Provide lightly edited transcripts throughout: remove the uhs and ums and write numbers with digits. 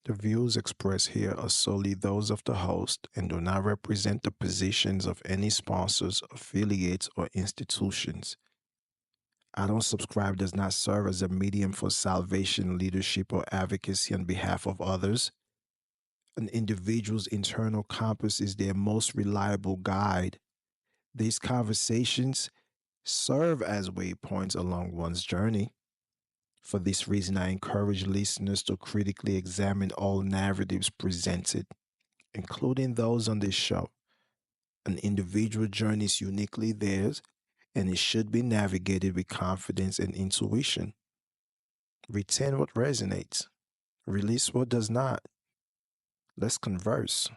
The views expressed here are solely those of the host and do not represent the positions of any sponsors, affiliates, or institutions. I Don't Subscribe does not serve as a medium for salvation, leadership, or advocacy on behalf of others. An individual's internal compass is their most reliable guide. These conversations serve as waypoints along one's journey. For this reason, I encourage listeners to critically examine all narratives presented, including those on this show. An individual journey is uniquely theirs, and it should be navigated with confidence and intuition. Retain what resonates, release what does not. Let's converse.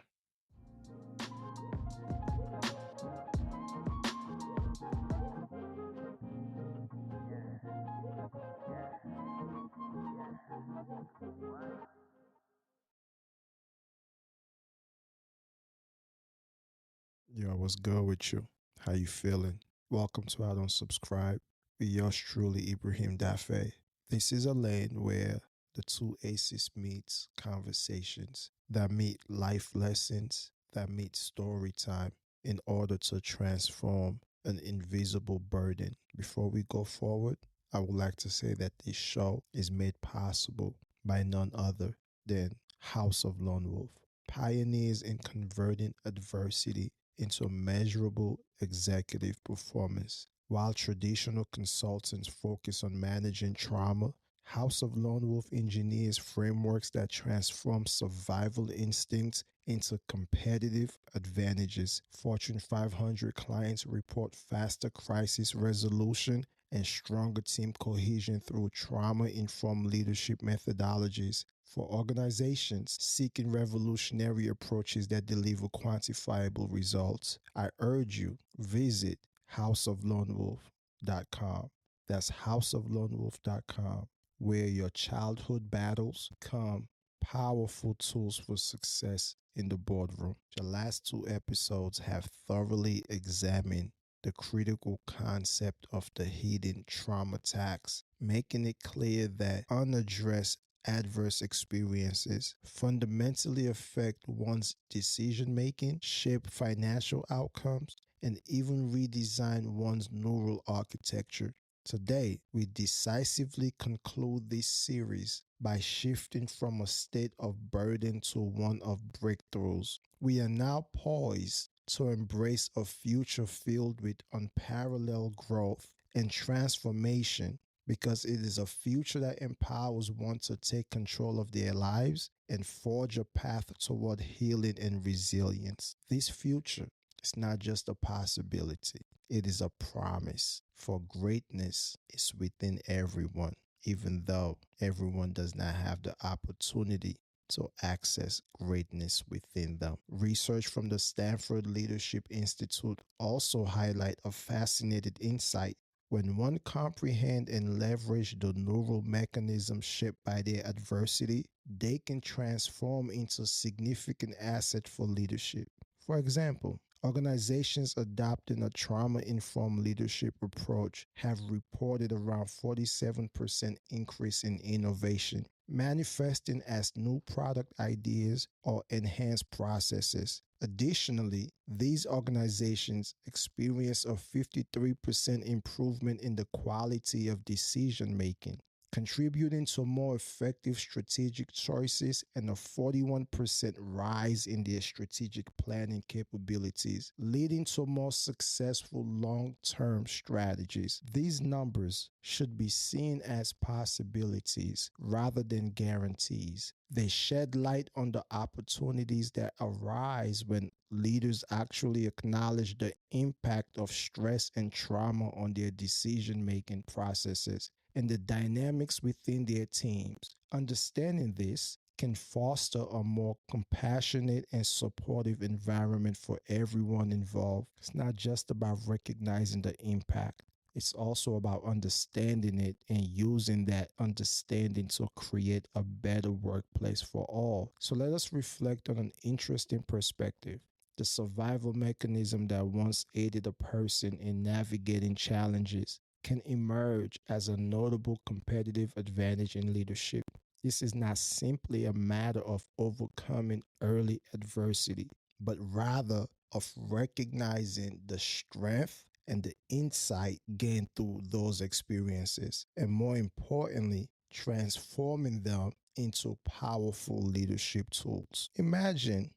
Yo, what's good with you? How you feeling? Welcome to I Don't Subscribe with yours truly, Ibrahim Daffae. This is a lane where the two aces meets conversations that meet life lessons, that meet story time in order to transform an invisible burden. Before we go forward, I would like to say that this show is made possible by none other than House of Lone Wolf, pioneers in converting adversity into measurable executive performance. While traditional consultants focus on managing trauma, House of Lone Wolf engineers frameworks that transform survival instincts into competitive advantages. Fortune 500 clients report faster crisis resolution and stronger team cohesion through trauma informed leadership methodologies. For organizations seeking revolutionary approaches that deliver quantifiable results, I urge you visit houseoflonewolf.com. That's houseoflonewolf.com, where your childhood battles become powerful tools for success in the boardroom. The last two episodes have thoroughly examined the critical concept of the hidden trauma tax, making it clear that unaddressed adverse experiences fundamentally affect one's decision making, shape financial outcomes, and even redesign one's neural architecture. Today, we decisively conclude this series by shifting from a state of burden to one of breakthroughs. We are now poised to embrace a future filled with unparalleled growth and transformation, because it is a future that empowers one to take control of their lives and forge a path toward healing and resilience. This future is not just a possibility, it is a promise, for greatness is within everyone, even though everyone does not have the opportunity to access greatness within them. Research from the Stanford Leadership Institute also highlight a fascinating insight. When one comprehend and leverage the neural mechanisms shaped by their adversity, they can transform into significant asset for leadership. For example, organizations adopting a trauma-informed leadership approach have reported around 47% increase in innovation, manifesting as new product ideas or enhanced processes. Additionally, these organizations experience a 53% improvement in the quality of decision making, contributing to more effective strategic choices and a 41% rise in their strategic planning capabilities, leading to more successful long term strategies. These numbers should be seen as possibilities rather than guarantees. They shed light on the opportunities that arise when leaders actually acknowledge the impact of stress and trauma on their decision making processes and the dynamics within their teams. Understanding this can foster a more compassionate and supportive environment for everyone involved. It's not just about recognizing the impact, it's also about understanding it and using that understanding to create a better workplace for all. So let us reflect on an interesting perspective. The survival mechanism that once aided a person in navigating challenges can emerge as a notable competitive advantage in leadership. This is not simply a matter of overcoming early adversity, but rather of recognizing the strength and the insight gained through those experiences, and more importantly, transforming them into powerful leadership tools. Imagine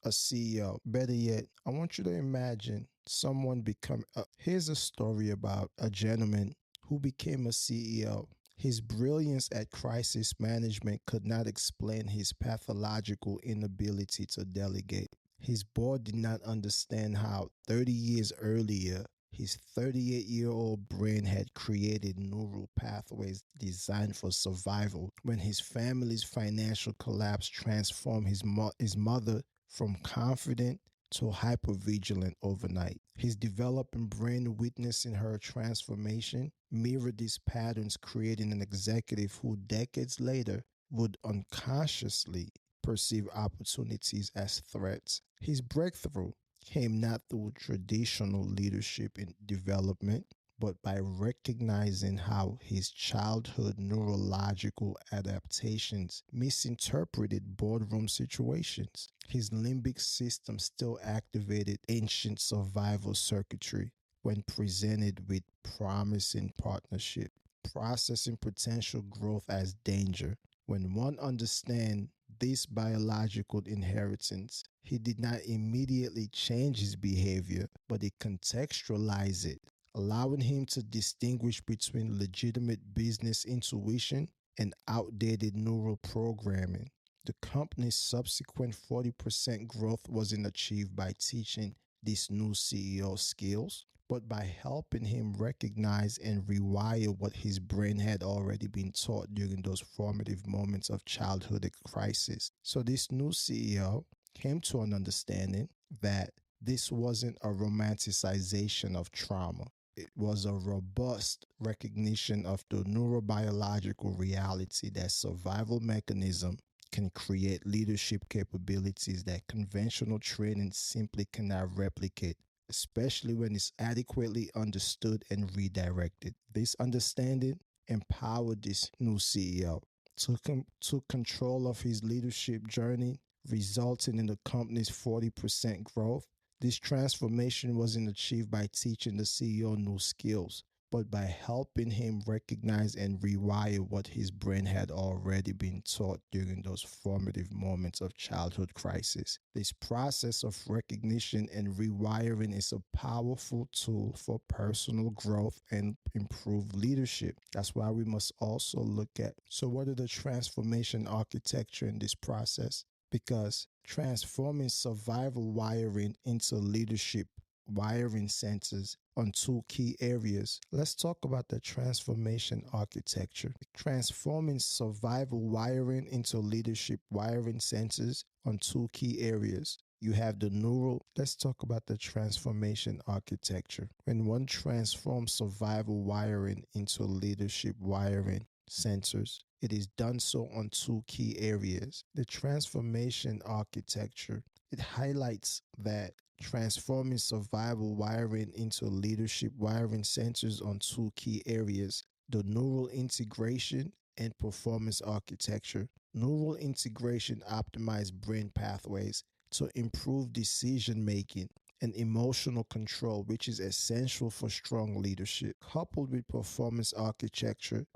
a CEO. Better yet, I want you to imagine someone become here's a story about a gentleman who became a CEO. His brilliance at crisis management could not explain his pathological inability to delegate. His board did not understand how 30 years earlier his 38-year-old brain had created neural pathways designed for survival when his family's financial collapse transformed his mother from confident to hypervigilant overnight. His developing brain, witnessing her transformation, mirrored these patterns, creating an executive who decades later would unconsciously perceive opportunities as threats. His breakthrough came not through traditional leadership and development, but by recognizing how his childhood neurological adaptations misinterpreted boardroom situations. His limbic system still activated ancient survival circuitry when presented with promising partnership, processing potential growth as danger. When one understands this biological inheritance, he did not immediately change his behavior, but he contextualized it, allowing him to distinguish between legitimate business intuition and outdated neural programming. The company's subsequent 40% growth wasn't achieved by teaching this new CEO skills, but by helping him recognize and rewire what his brain had already been taught during those formative moments of childhood crisis. So this new CEO came to an understanding that this wasn't a romanticization of trauma. It was a robust recognition of the neurobiological reality that survival mechanism can create leadership capabilities that conventional training simply cannot replicate, especially when it's adequately understood and redirected. This understanding empowered this new CEO, took control of his leadership journey, resulting in the company's 40% growth. This transformation wasn't achieved by teaching the CEO new skills, but by helping him recognize and rewire what his brain had already been taught during those formative moments of childhood crisis. This process of recognition and rewiring is a powerful tool for personal growth and improved leadership. That's why we must also look at, so what are the transformation architecture in this process? Because transforming survival wiring into leadership wiring centers on two key areas. Let's talk about the transformation architecture. Transforming survival wiring into leadership wiring centers on two key areas. You have the neural. Let's talk about the transformation architecture. When one transforms survival wiring into leadership wiring centers, it is done so on two key areas. The transformation architecture, it highlights that transforming survival wiring into leadership wiring centers on two key areas: the neural integration and performance architecture. Neural integration optimizes brain pathways to improve decision making and emotional control, which is essential for strong leadership. Coupled with performance architecture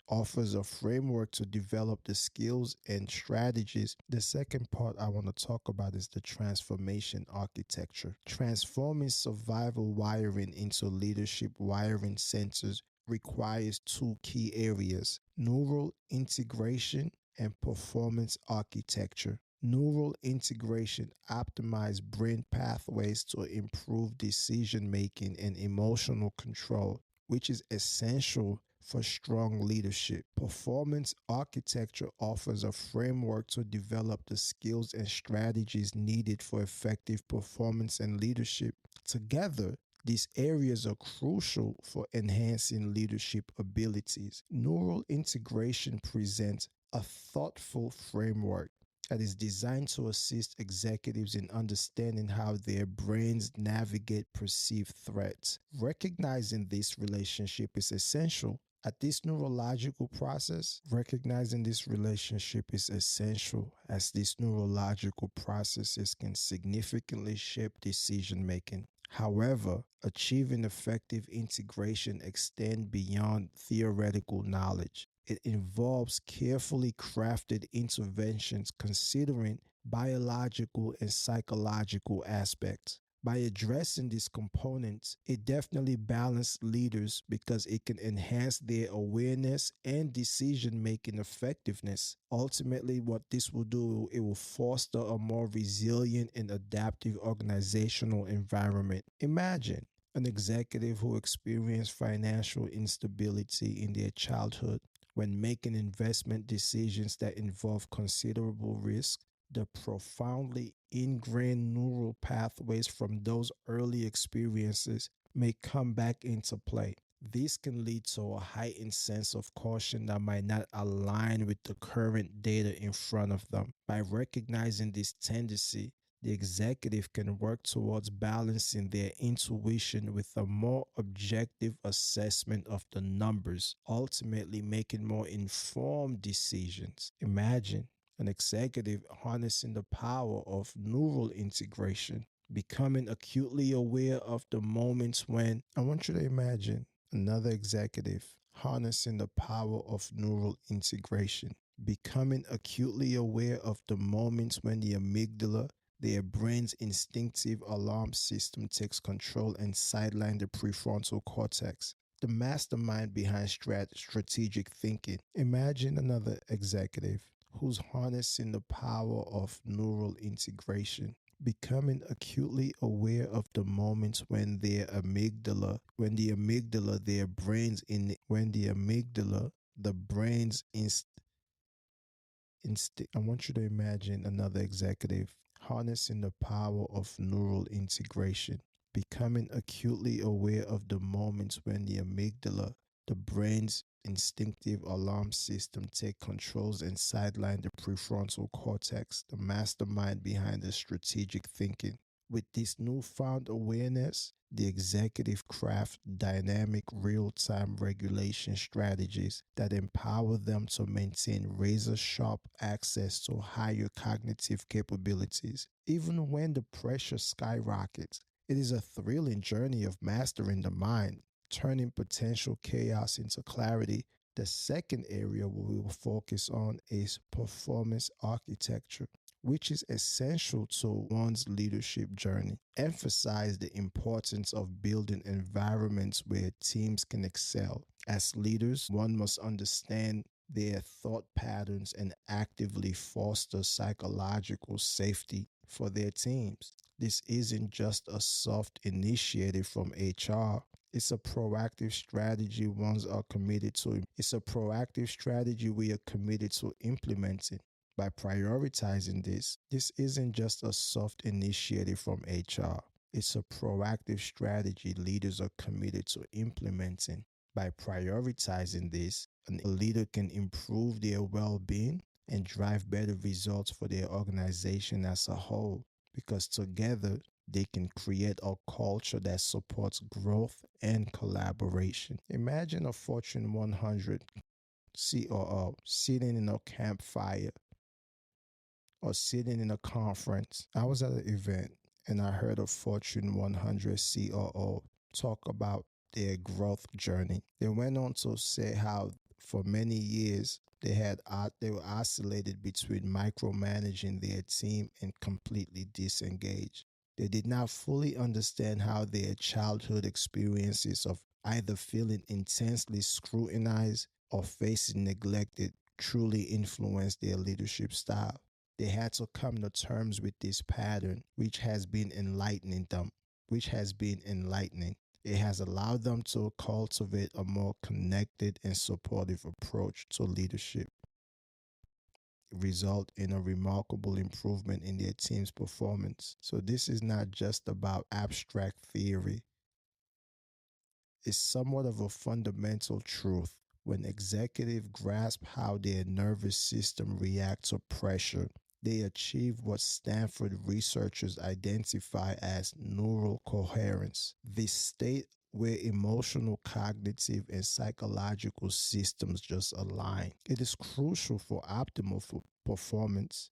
offers a framework to develop the skills and strategies. The second part I want to talk about is the transformation architecture. Transforming survival wiring into leadership wiring centers requires two key areas: neural integration and performance architecture. Neural integration optimizes brain pathways to improve decision making and emotional control, which is essential for strong leadership. Performance architecture offers a framework to develop the skills and strategies needed for effective performance and leadership. Together, these areas are crucial for enhancing leadership abilities. Neural integration presents a thoughtful framework that is designed to assist executives in understanding how their brains navigate perceived threats. Recognizing this relationship is essential At this neurological process, recognizing this relationship is essential as these neurological processes can significantly shape decision making. However, achieving effective integration extends beyond theoretical knowledge. It involves carefully crafted interventions considering biological and psychological aspects. By addressing these components, it definitely balances leaders because it can enhance their awareness and decision making effectiveness. Ultimately, what this will do, it will foster a more resilient and adaptive organizational environment. Imagine an executive who experienced financial instability in their childhood when making investment decisions that involve considerable risk. The profoundly ingrained neural pathways from those early experiences may come back into play. This can lead to a heightened sense of caution that might not align with the current data in front of them. By recognizing this tendency, the executive can work towards balancing their intuition with a more objective assessment of the numbers, ultimately making more informed decisions. Imagine an executive harnessing the power of neural integration, becoming acutely aware of the moments when I want you to imagine another executive harnessing the power of neural integration, becoming acutely aware of the moments when the amygdala, their brain's instinctive alarm system, takes control and sideline the prefrontal cortex, the mastermind behind strategic thinking. Imagine another executive who's harnessing the power of neural integration, becoming acutely aware of the moments when the brain's I want you to imagine another executive harnessing the power of neural integration, becoming acutely aware of the moments when the amygdala, the brain's instinctive alarm system, take controls and sideline the prefrontal cortex, the mastermind behind the strategic thinking. With this newfound awareness, the executive craft dynamic real-time regulation strategies that empower them to maintain razor-sharp access to higher cognitive capabilities. Even when the pressure skyrockets, it is a thrilling journey of mastering the mind, turning potential chaos into clarity. The second area we will focus on is performance architecture, which is essential to one's leadership journey. Emphasize the importance of building environments where teams can excel. As leaders, one must understand their thought patterns and actively foster psychological safety for their teams. This isn't just a soft initiative from HR. It's a proactive strategy we are committed to implementing. By prioritizing this isn't just a soft initiative from HR. It's a proactive strategy leaders are committed to implementing. By prioritizing this, a leader can improve their well-being and drive better results for their organization as a whole, because together they can create a culture that supports growth and collaboration. Imagine a Fortune 100 COO sitting in a campfire or sitting in a conference. I was at an event and I heard a Fortune 100 COO talk about their growth journey. They went on to say how for many years they were oscillated between micromanaging their team and completely disengaged. They did not fully understand how their childhood experiences of either feeling intensely scrutinized or facing neglected truly influenced their leadership style. They had to come to terms with this pattern, which has been enlightening. It has allowed them to cultivate a more connected and supportive approach to leadership, result in a remarkable improvement in their team's performance. So this is not just about abstract theory. It's somewhat of a fundamental truth. When executives grasp how their nervous system reacts to pressure, they achieve what Stanford researchers identify as neural coherence. This state where emotional, cognitive, and psychological systems just align. It is crucial for optimal performance.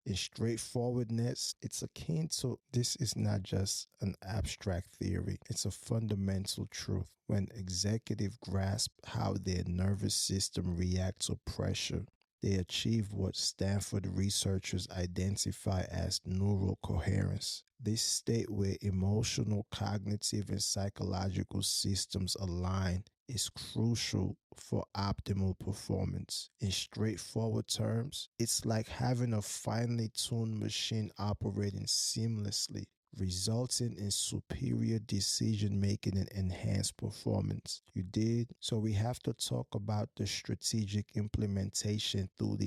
In straightforwardness, it's akin to this is not just an abstract theory, it's a fundamental truth. When executives grasp how their nervous system reacts to pressure, they achieve what Stanford researchers identify as neural coherence. This state where emotional, cognitive, and psychological systems align is crucial for optimal performance. In straightforward terms, it's like having a finely tuned machine operating seamlessly, resulting in superior decision making and enhanced performance. You did? So we have to talk about the strategic implementation through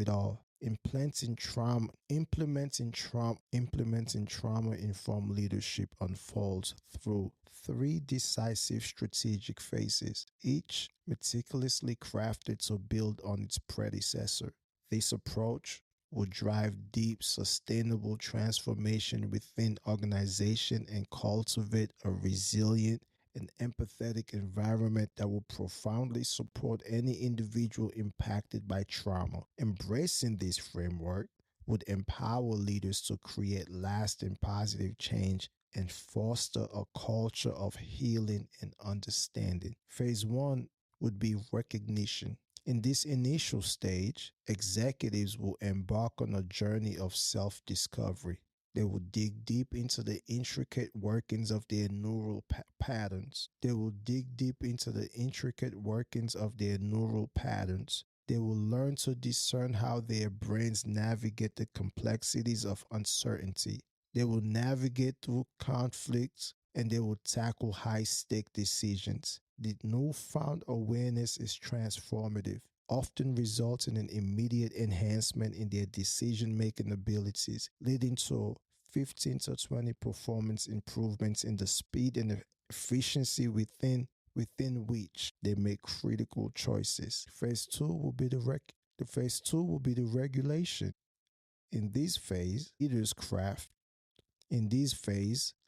it all. Implementing trauma informed leadership unfolds through three decisive strategic phases, each meticulously crafted to build on its predecessor. This approach will drive deep, sustainable transformation within organization and cultivate a resilient and empathetic environment that will profoundly support any individual impacted by trauma. Embracing this framework would empower leaders to create lasting positive change and foster a culture of healing and understanding. Phase one would be recognition. In this initial stage, executives will embark on a journey of self discovery. They will dig deep into the intricate workings of their neural patterns. They will dig deep into the intricate workings of their neural patterns. They will learn to discern how their brains navigate the complexities of uncertainty. They will navigate through conflicts and they will tackle high-stake decisions. The newfound awareness is transformative, often resulting in immediate enhancement in their decision-making abilities, leading to 15 to 20 performance improvements in the speed and efficiency within which they make critical choices. Phase two will be the regulation. In this phase,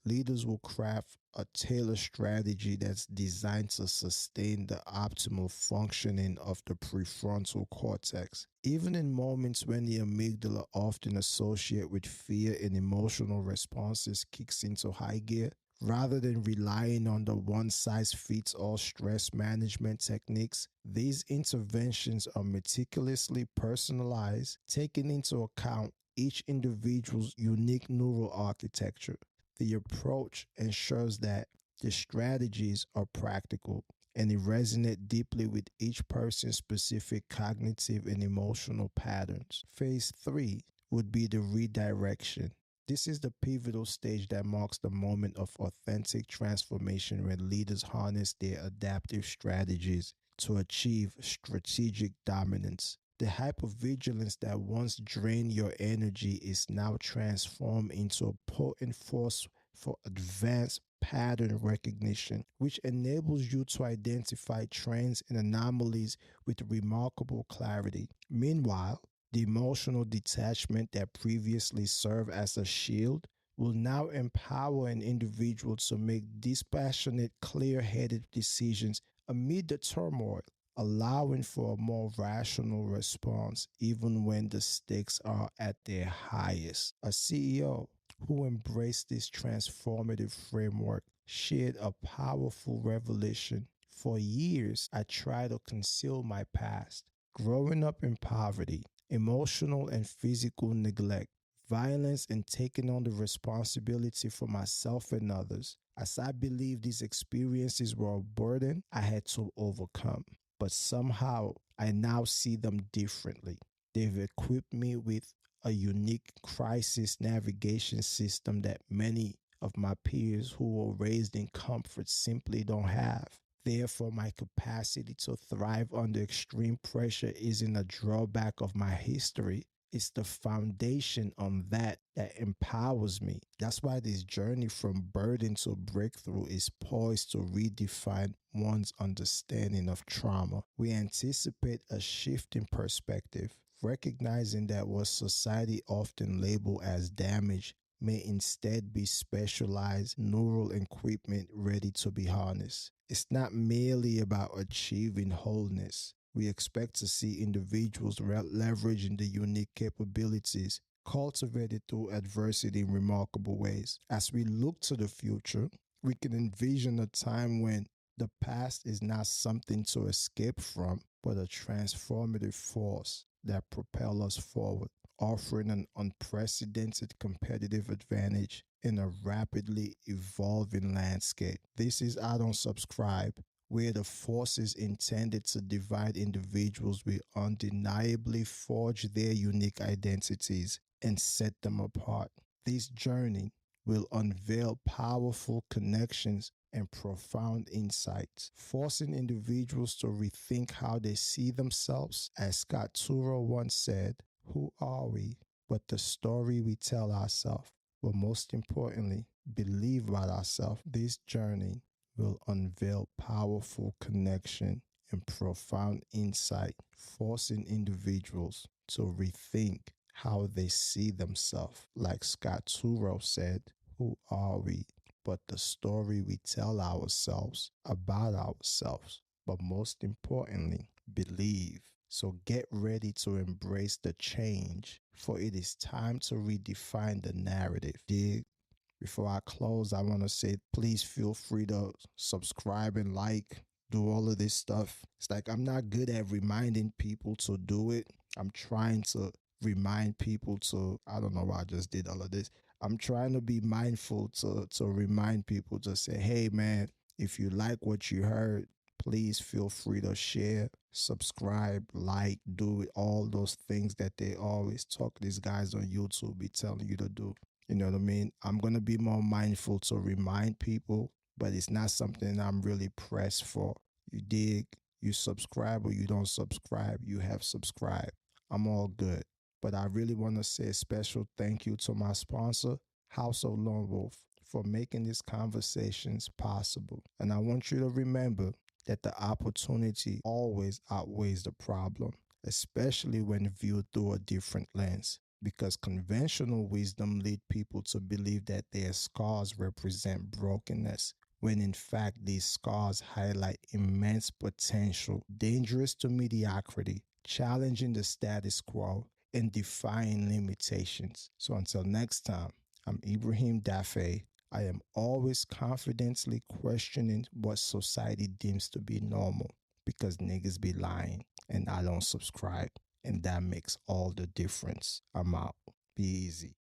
leaders will craft a tailored strategy that's designed to sustain the optimal functioning of the prefrontal cortex. Even in moments when the amygdala, often associated with fear and emotional responses, kicks into high gear, rather than relying on the one-size-fits-all stress management techniques, these interventions are meticulously personalized, taking into account each individual's unique neural architecture. The approach ensures that the strategies are practical and they resonate deeply with each person's specific cognitive and emotional patterns. Phase 3 would be the redirection. This is the pivotal stage that marks the moment of authentic transformation when leaders harness their adaptive strategies to achieve strategic dominance. The hypervigilance that once drained your energy is now transformed into a potent force for advanced pattern recognition, which enables you to identify trends and anomalies with remarkable clarity. Meanwhile, the emotional detachment that previously served as a shield will now empower an individual to make dispassionate, clear-headed decisions amid the turmoil, allowing for a more rational response even when the stakes are at their highest. A CEO who embraced this transformative framework shared a powerful revelation. For years, I tried to conceal my past. Growing up in poverty, emotional and physical neglect, violence, and taking on the responsibility for myself and others. As I believed these experiences were a burden I had to overcome. But somehow, I now see them differently. They've equipped me with a unique crisis navigation system that many of my peers who were raised in comfort simply don't have. Therefore, my capacity to thrive under extreme pressure isn't a drawback of my history. It's the foundation on that empowers me. That's why this journey from burden to breakthrough is poised to redefine one's understanding of trauma. We anticipate a shift in perspective, recognizing that what society often labels as damage may instead be specialized neural equipment ready to be harnessed. It's not merely about achieving wholeness. We expect to see individuals leveraging the unique capabilities cultivated through adversity in remarkable ways. As we look to the future, we can envision a time when the past is not something to escape from, but a transformative force that propels us forward, offering an unprecedented competitive advantage in a rapidly evolving landscape. This is I Don't Subscribe, where the forces intended to divide individuals will undeniably forge their unique identities and set them apart. This journey will unveil powerful connections and profound insights, forcing individuals to rethink how they see themselves. As Scott Turo once said, who are we but the story we tell ourselves? But most importantly, believe about ourselves. This journey will unveil powerful connection and profound insight, forcing individuals to rethink how they see themselves. Like Scott Turo said, who are we but the story we tell ourselves about ourselves? But most importantly, believe. So get ready to embrace the change, for it is time to redefine the narrative. Dig? Before I close, I want to say please feel free to subscribe and like, do all of this stuff. It's like I'm not good at reminding people to do it. I'm trying to remind people to, I don't know why I just did all of this. I'm trying to be mindful to remind people to say, hey man, if you like what you heard, please feel free to share, subscribe, like, do all those things that they always talk. These guys on YouTube be telling you to do. You know what I mean? I'm going to be more mindful to remind people, but it's not something I'm really pressed for. You dig? You subscribe or you don't subscribe, you have subscribed. I'm all good. But I really want to say a special thank you to my sponsor, House of Lone Wolf, for making these conversations possible. And I want you to remember that the opportunity always outweighs the problem, especially when viewed through a different lens. Because conventional wisdom lead people to believe that their scars represent brokenness, when in fact these scars highlight immense potential, dangerous to mediocrity, challenging the status quo, and defying limitations. So until next time, I'm Ibrahim Daffae. I am always confidently questioning what society deems to be normal, because niggas be lying and I don't subscribe. And that makes all the difference. I'm out. Be easy.